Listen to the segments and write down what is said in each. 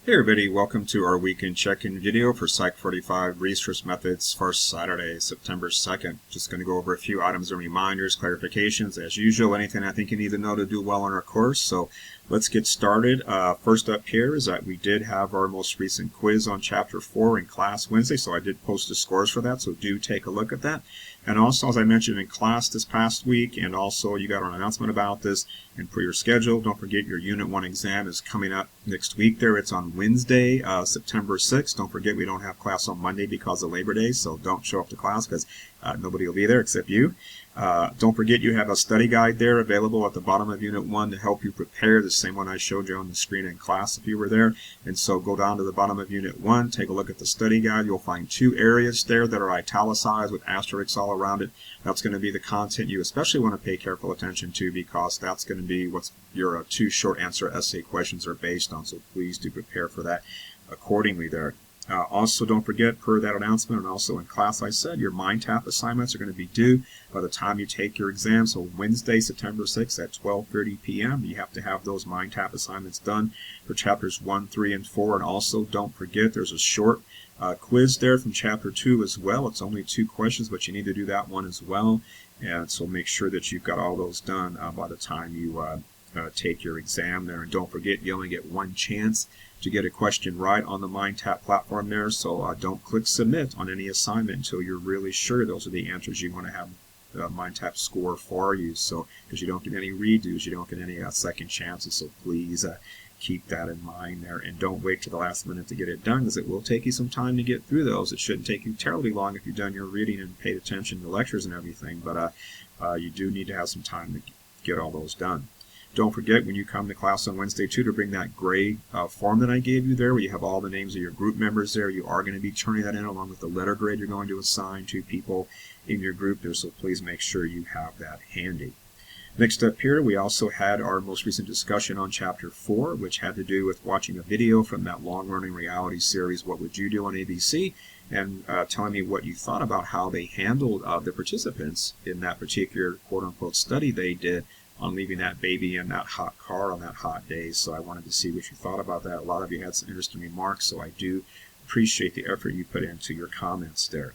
Hey everybody, welcome to our weekend check-in video for Psych-45 Research Methods for Saturday, September 2nd. Just going to go over a few items and reminders, clarifications, as usual, anything I think you need to know to do well on our course. So let's get started. First up here is that we did have our most recent quiz on Chapter 4 in class Wednesday, so I did post the scores for that, so do take a look at that. And also, as I mentioned in class this past week, and also you got an announcement about this, and for your schedule, don't forget your Unit 1 exam is coming up next week there. It's on Wednesday, September 6th. Don't forget we don't have class on Monday because of Labor Day, so don't show up to class because nobody will be there except you. Don't forget you have a study guide there available at the bottom of Unit 1 to help you prepare, the same one I showed you on the screen in class if you were there. And so go down to the bottom of Unit 1, take a look at the study guide. You'll find two areas there that are italicized with asterisks all around it. That's going to be the content you especially want to pay careful attention to, because that's going to be what your two short answer essay questions are based on. So please do prepare for that accordingly there. Also, don't forget, per that announcement, and also in class I said, your MindTap assignments are going to be due by the time you take your exam. So Wednesday, September 6th at 12:30 p.m. You have to have those MindTap assignments done for chapters 1, 3, and 4. And also, don't forget, there's a short quiz there from chapter 2 as well. It's only 2 questions, but you need to do that one as well. And so make sure that you've got all those done by the time you take your exam there. And don't forget, you only get one chance to get a question right on the MindTap platform there, so don't click submit on any assignment until you're really sure those are the answers you want to have MindTap score for you. So because you don't get any redos, you don't get any second chances, so please keep that in mind there, and don't wait till the last minute to get it done, because it will take you some time to get through those. It shouldn't take you terribly long if you've done your reading and paid attention to lectures and everything, but you do need to have some time to get all those done. Don't forget, when you come to class on Wednesday too, to bring that gray form that I gave you there, where you have all the names of your group members there. You are going to be turning that in along with the letter grade you're going to assign to people in your group there, so please make sure you have that handy. Next up here, we also had our most recent discussion on Chapter 4, which had to do with watching a video from that Long Learning Reality series, What Would You Do on ABC, and telling me what you thought about how they handled the participants in that particular quote-unquote study they did on leaving that baby in that hot car on that hot day. So I wanted to see what you thought about that. A lot of you had some interesting remarks, so I do appreciate the effort you put into your comments there.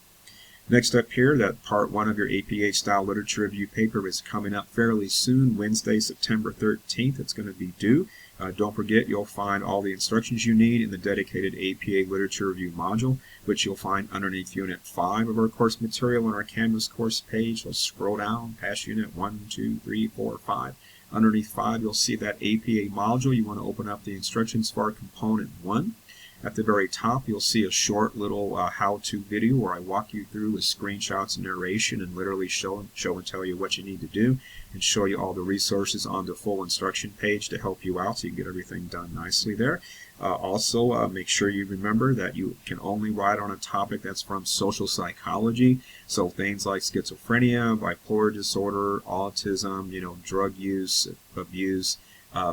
Next up here, that part 1 of your APA style literature review paper is coming up fairly soon, Wednesday, September 13th. It's going to be due. Don't forget, you'll find all the instructions you need in the dedicated APA literature review module, which you'll find underneath Unit 5 of our course material on our Canvas course page. So scroll down past Unit 1, 2, 3, 4, 5. Underneath 5, you'll see that APA module. You want to open up the instructions for Component 1. At the very top, you'll see a short little how-to video where I walk you through with screenshots and narration and literally show and tell you what you need to do, and show you all the resources on the full instruction page to help you out so you can get everything done nicely there. Also, make sure you remember that you can only write on a topic that's from social psychology, so things like schizophrenia, bipolar disorder, autism, drug use, abuse,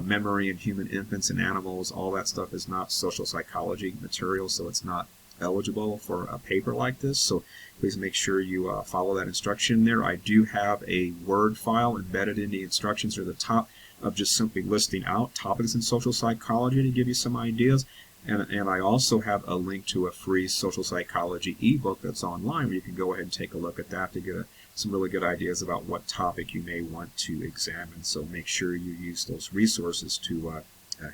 memory in human infants and animals, all that stuff is not social psychology material, so it's not eligible for a paper like this. So please make sure you follow that instruction there. I do have a Word file embedded in the instructions at the top of just simply listing out topics in social psychology to give you some ideas. And I also have a link to a free social psychology ebook that's online, where you can go ahead and take a look at that to get some really good ideas about what topic you may want to examine. So make sure you use those resources to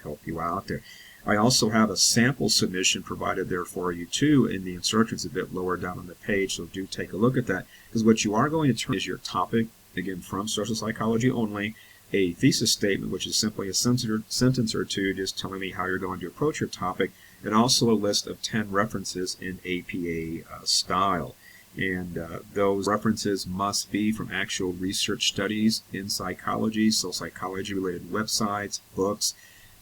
help you out there. I also have a sample submission provided there for you too in the instructions a bit lower down on the page, so do take a look at that, because what you are going to turn is your topic, again from social psychology only, a thesis statement, which is simply a sentence or two just telling me how you're going to approach your topic, and also a list of 10 references in APA style. And those references must be from actual research studies in psychology, so psychology-related websites, books,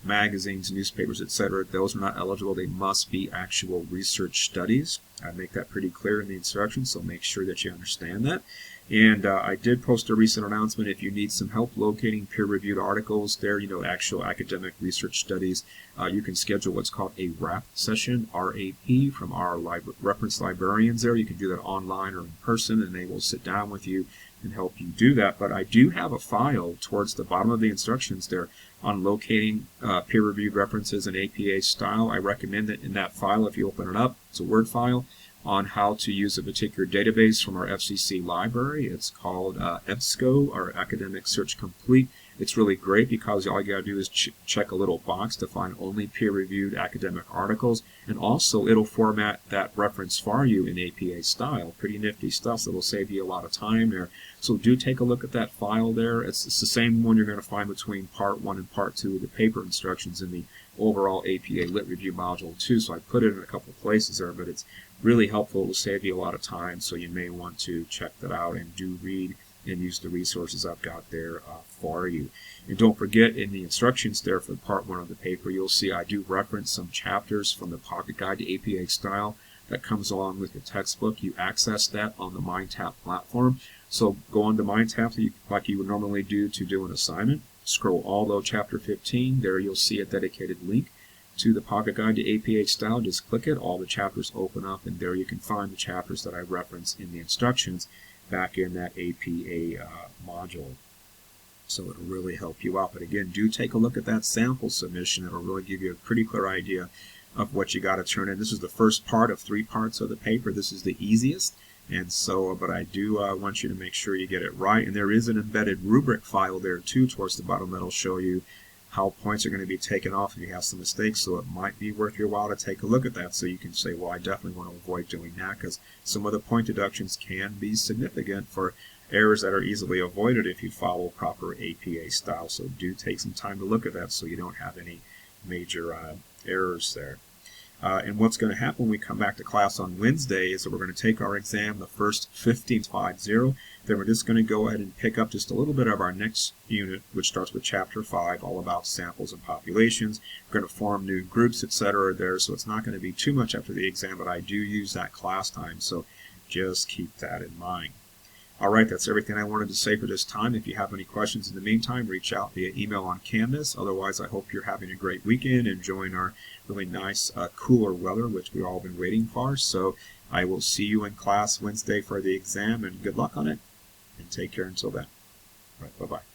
magazines, newspapers, etc. Those are not eligible. They must be actual research studies. I make that pretty clear in the instructions, so make sure that you understand that. And I did post a recent announcement. If you need some help locating peer-reviewed articles there, actual academic research studies, you can schedule what's called a RAP session, R-A-P, from our reference librarians there. You can do that online or in person, and they will sit down with you, and help you do that. But I do have a file towards the bottom of the instructions there on locating peer-reviewed references in APA style. I recommend that in that file, if you open it up, it's a Word file, on how to use a particular database from our FCC library. It's called EBSCO, or Academic Search Complete. It's really great because all you got to do is check a little box to find only peer-reviewed academic articles, and also it'll format that reference for you in APA style. Pretty nifty stuff, so it'll save you a lot of time there. So do take a look at that file there. It's the same one you're going to find between Part 1 and Part 2 of the paper instructions in the overall APA Lit Review module too. So I put it in a couple places there, but it's really helpful. It will save you a lot of time, so you may want to check that out and do read and use the resources I've got there for you. And don't forget, in the instructions there for Part 1 of the paper, you'll see I do reference some chapters from the Pocket Guide to APA Style that comes along with your textbook. You access that on the MindTap platform. So go on to MindTap like you would normally do to do an assignment. Scroll all the way to Chapter 15. There you'll see a dedicated link to the Pocket Guide to APA Style. Just click it. All the chapters open up, and there you can find the chapters that I reference in the instructions back in that APA module. So it'll really help you out. But again, do take a look at that sample submission. It'll really give you a pretty clear idea of what you got to turn in. This is the first part of 3 parts of the paper. This is the easiest. And so, but I do want you to make sure you get it right. And there is an embedded rubric file there too towards the bottom that'll show you how points are going to be taken off if you have some mistakes. So it might be worth your while to take a look at that, so you can say, well, I definitely want to avoid doing that, because some of the point deductions can be significant for errors that are easily avoided if you follow proper APA style. So do take some time to look at that so you don't have any major errors there. And what's going to happen when we come back to class on Wednesday is that we're going to take our exam, the first 1550. Then we're just going to go ahead and pick up just a little bit of our next unit, which starts with Chapter 5, all about samples and populations. We're going to form new groups, etc. there, so it's not going to be too much after the exam, but I do use that class time, so just keep that in mind. All right, that's everything I wanted to say for this time. If you have any questions in the meantime, reach out via email on Canvas. Otherwise, I hope you're having a great weekend, enjoying our really nice, cooler weather, which we've all been waiting for. So I will see you in class Wednesday for the exam, and good luck on it, and take care until then. All right, bye-bye.